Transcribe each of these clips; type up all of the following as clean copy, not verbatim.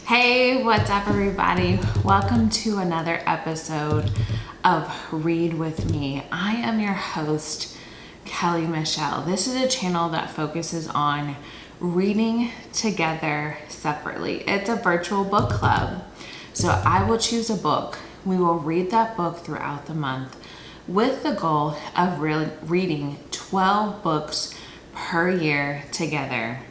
Hey, what's up, everybody? Welcome to another episode of Read With Me. I am your host, Kelly Michelle. This is a channel that focuses on reading together separately. It's a virtual book club. So I will choose a book. We will read that book throughout the month with the goal of reading 12 books per year together.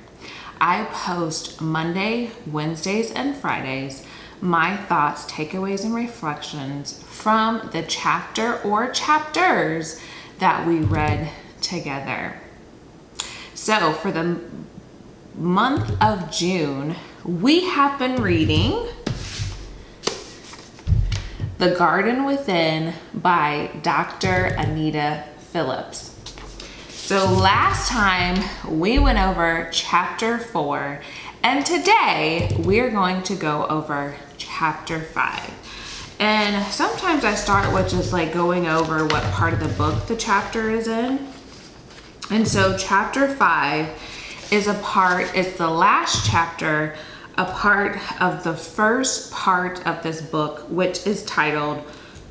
I post Monday, Wednesdays, and Fridays my thoughts, takeaways, and reflections from the chapter or chapters that we read together. So for the month of June, we have been reading The Garden Within by Dr. Anita Phillips. So last time we went over chapter 4, and today we're going to go over chapter 5. And sometimes I start with just like going over what part of the book the chapter is in. And so chapter 5 is it's the last chapter, a part of the first part of this book, which is titled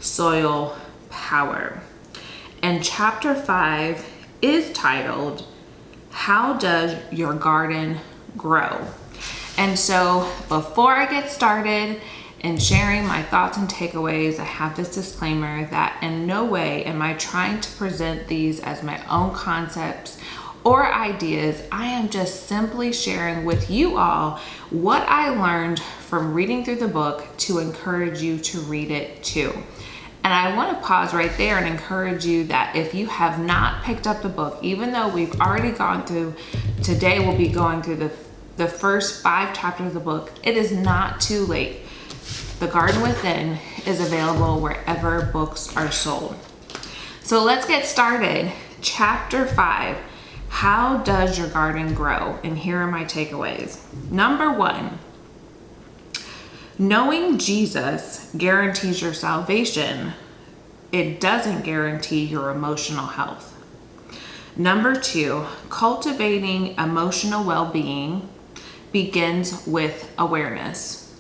Soil Power. And chapter 5 is titled, How Does Your Garden Grow? And so before I get started in sharing my thoughts and takeaways, I have this disclaimer that in no way am I trying to present these as my own concepts or ideas. I am just simply sharing with you all what I learned from reading through the book to encourage you to read it too. And I want to pause right there and encourage you that if you have not picked up the book, even though we've already gone through, today we'll be going through the first 5 chapters of the book, it is not too late. The Garden Within is available wherever books are sold. So let's get started. Chapter 5, How Does Your Garden Grow? And here are my takeaways. Number 1, knowing Jesus guarantees your salvation. It doesn't guarantee your emotional health. Number 2, cultivating emotional well-being begins with awareness.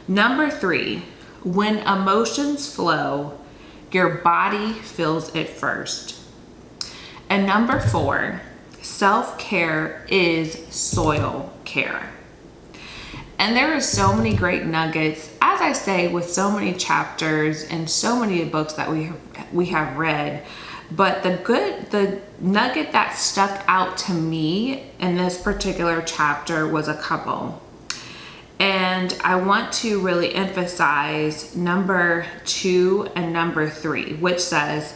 Number 3, when emotions flow, your body feels it first. And number 4, self-care is soil care. And there are so many great nuggets, as I say, with so many chapters and so many books that we have read. But the nugget that stuck out to me in this particular chapter was a couple. And I want to really emphasize number 2 and number 3, which says,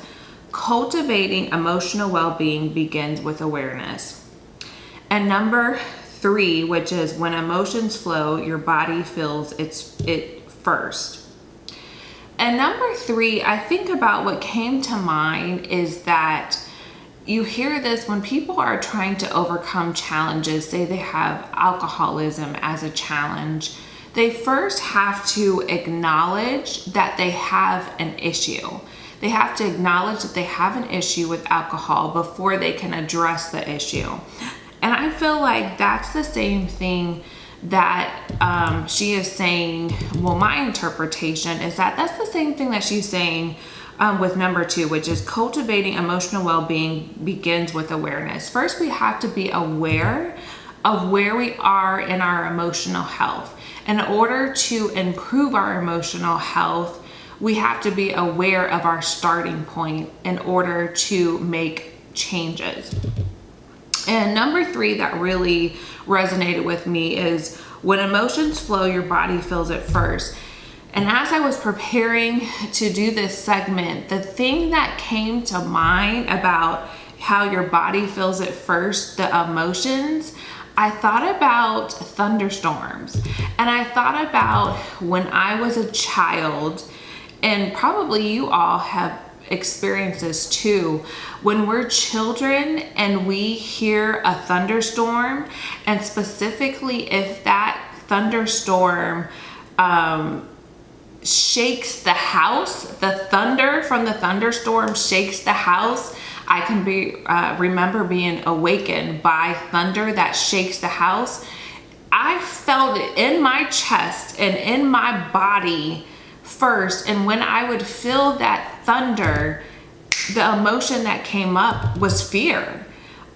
cultivating emotional well-being begins with awareness. And number 3, which is when emotions flow, your body feels it first. And number 3, I think about what came to mind is that you hear this when people are trying to overcome challenges, say they have alcoholism as a challenge, they first have to acknowledge that they have an issue. They have to acknowledge that they have an issue with alcohol before they can address the issue. And I feel like that's the same thing that she is saying. Well, my interpretation is that that's the same thing that she's saying with number 2, which is cultivating emotional well-being begins with awareness. First, we have to be aware of where we are in our emotional health. In order to improve our emotional health, we have to be aware of our starting point in order to make changes. And number 3 that really resonated with me is when emotions flow, your body feels it first. And as I was preparing to do this segment, the thing that came to mind about how your body feels it first, the emotions, I thought about thunderstorms. And I thought about when I was a child, and probably you all have experienced this too, when we're children and we hear a thunderstorm, and specifically if that thunderstorm shakes the house, the thunder from the thunderstorm shakes the house. I can remember being awakened by thunder that shakes the house. I felt it in my chest and in my body first. And when I would feel that thunder, the emotion that came up was fear.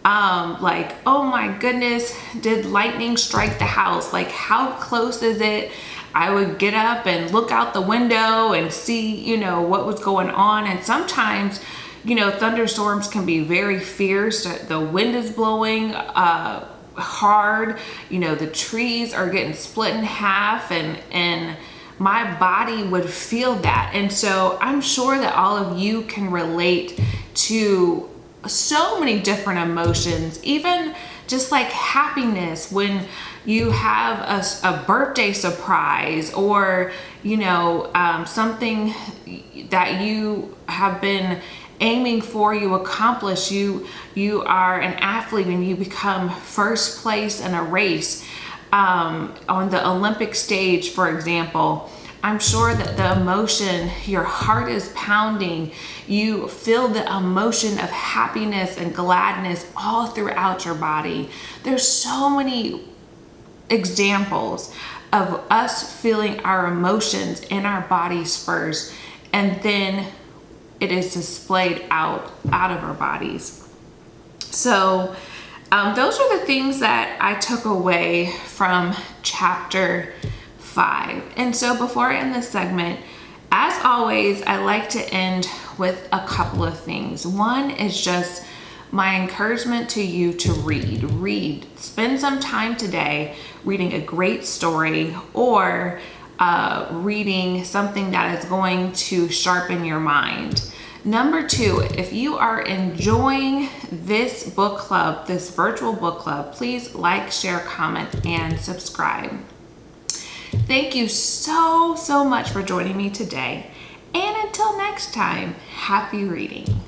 Like, oh my goodness, did lightning strike the house? Like, how close is it? I would get up and look out the window and see, you know, what was going on. And sometimes, you know, thunderstorms can be very fierce. The wind is blowing hard. You know, the trees are getting split in half, and my body would feel that. And so I'm sure that all of you can relate to so many different emotions, even just like happiness when you have a birthday surprise, or, you know, something that you have been aiming for, you accomplish, you are an athlete and you become first place in a race on the Olympic stage, for example. I'm sure that the emotion, your heart is pounding, you feel the emotion of happiness and gladness all throughout your body. There's so many examples of us feeling our emotions in our bodies first, and then it is displayed out of our bodies. So those are the things that I took away from chapter 5. And so before I end this segment, as always, I like to end with a couple of things. One is just my encouragement to you to read. Spend some time today reading a great story, or reading something that is going to sharpen your mind. Number 2, if you are enjoying this book club, this virtual book club, please like, share, comment, and subscribe. Thank you so much for joining me today. And until next time, happy reading.